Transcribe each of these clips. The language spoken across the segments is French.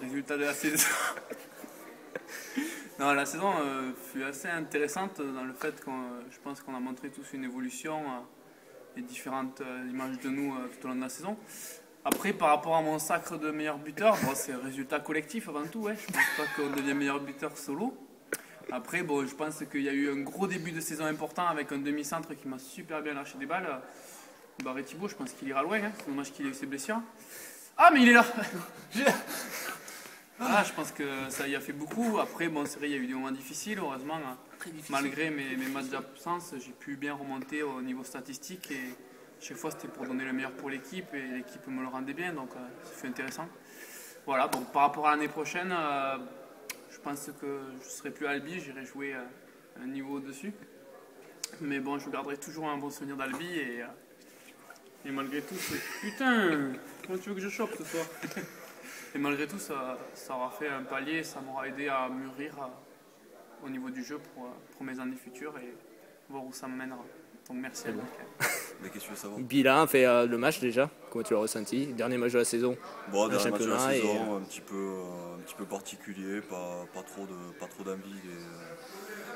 Résultat de la saison. Non, la saison fut assez intéressante dans le fait que je pense qu'on a montré tous une évolution et différentes images de nous tout au long de la saison. Après, par rapport à mon sacre de meilleur buteur, c'est un résultat collectif avant tout. Je pense pas qu'on devient meilleur buteur solo. Après, je pense qu'il y a eu un gros début de saison important avec un demi-centre qui m'a super bien lâché des balles. Barré Thibaut, je pense qu'il ira loin. C'est dommage qu'il ait eu ses blessures. Ah, mais il est là. Je pense que ça y a fait beaucoup. Après, c'est vrai, il y a eu des moments difficiles. Heureusement, malgré mes matchs d'absence, j'ai pu bien remonter au niveau statistique. Et chaque fois, c'était pour donner le meilleur pour l'équipe. Et l'équipe me le rendait bien. Donc, ça fait intéressant. Voilà, par rapport à l'année prochaine, je pense que je ne serai plus à Albi. J'irai jouer un niveau au-dessus. Mais je garderai toujours un bon souvenir d'Albi. Et malgré tout, putain, comment tu veux que je chope ce soir? Et malgré tout, ça aura fait un palier, ça m'aura aidé à mûrir au niveau du jeu pour mes années futures et voir où ça me mènera. Donc merci à vous. Mais qu'est-ce que tu veux savoir? Bilan fait le match déjà, comment tu l'as ressenti? Dernier match de la saison. Dernier match de la saison, un petit peu particulier, pas trop d'envie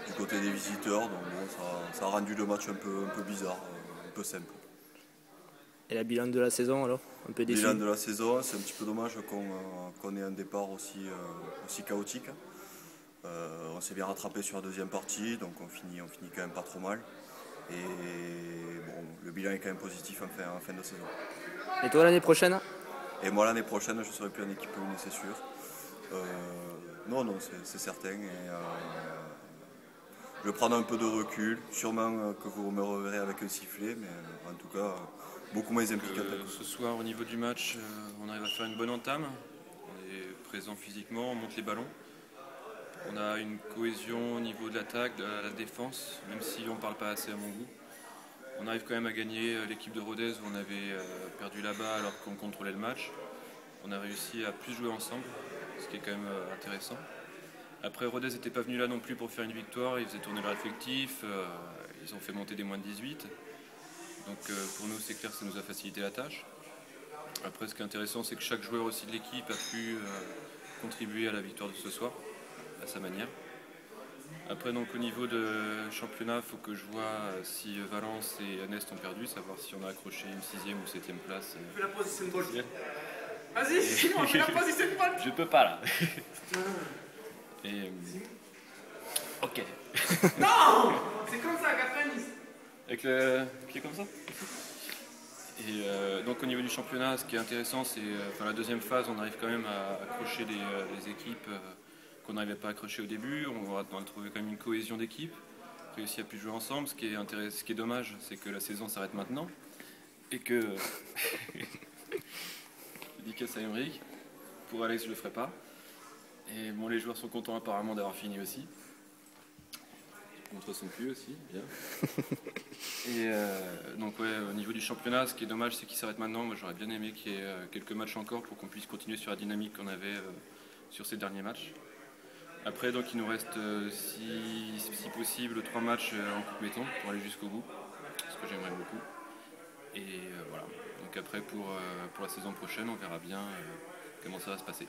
du côté des visiteurs, donc ça a rendu le match un peu bizarre, un peu simple. Et la bilan de la saison alors? Un peu déçu? Bilan de la saison, c'est un petit peu dommage qu'on ait un départ aussi chaotique. On s'est bien rattrapé sur la deuxième partie, donc on finit quand même pas trop mal. Et le bilan est quand même positif en fin de saison. Et toi l'année prochaine? Et moi l'année prochaine, je ne serai plus en équipe 1, c'est sûr. Non, c'est certain. Et, je vais prendre un peu de recul. Sûrement que vous me reverrez avec un sifflet, mais en tout cas, beaucoup moins impliqué. Ce soir, au niveau du match, on arrive à faire une bonne entame. On est présent physiquement, on monte les ballons. On a une cohésion au niveau de l'attaque, de la défense, même si on ne parle pas assez à mon goût. On arrive quand même à gagner l'équipe de Rodez où on avait perdu là-bas alors qu'on contrôlait le match. On a réussi à plus jouer ensemble, ce qui est quand même intéressant. Après, Rodez n'était pas venu là non plus pour faire une victoire, ils faisaient tourner leur effectif, ils ont fait monter des moins de 18. Donc pour nous, c'est clair que ça nous a facilité la tâche. Après, ce qui est intéressant, c'est que chaque joueur aussi de l'équipe a pu contribuer à la victoire de ce soir, à sa manière. Après, donc, au niveau de championnat, il faut que je vois si Valence et Annest ont perdu, savoir si on a accroché une 6e ou 7e place. Fais la position de Bolt. Vas-y, Simon, fais la position de Bolt. Je peux pas là. Et, ok. Non, c'est comme ça, 90. Avec le pied comme ça. Et donc au niveau du championnat, ce qui est intéressant, c'est la deuxième phase, on arrive quand même à accrocher les équipes qu'on n'arrivait pas à accrocher au début. On va trouver quand même une cohésion d'équipe, réussir à plus jouer ensemble. Ce qui est dommage, c'est que la saison s'arrête maintenant et que dédicace à Emeric. Pour Alex, je le ferai pas. Et les joueurs sont contents apparemment d'avoir fini aussi. Je montre son cul aussi, bien. Et donc au niveau du championnat, ce qui est dommage, c'est qu'il s'arrête maintenant. Moi, j'aurais bien aimé qu'il y ait quelques matchs encore pour qu'on puisse continuer sur la dynamique qu'on avait sur ces derniers matchs. Après, donc, il nous reste, si possible, 3 matchs en Coupe Méton pour aller jusqu'au bout, ce que j'aimerais beaucoup. Et voilà. Donc après, pour la saison prochaine, on verra bien comment ça va se passer.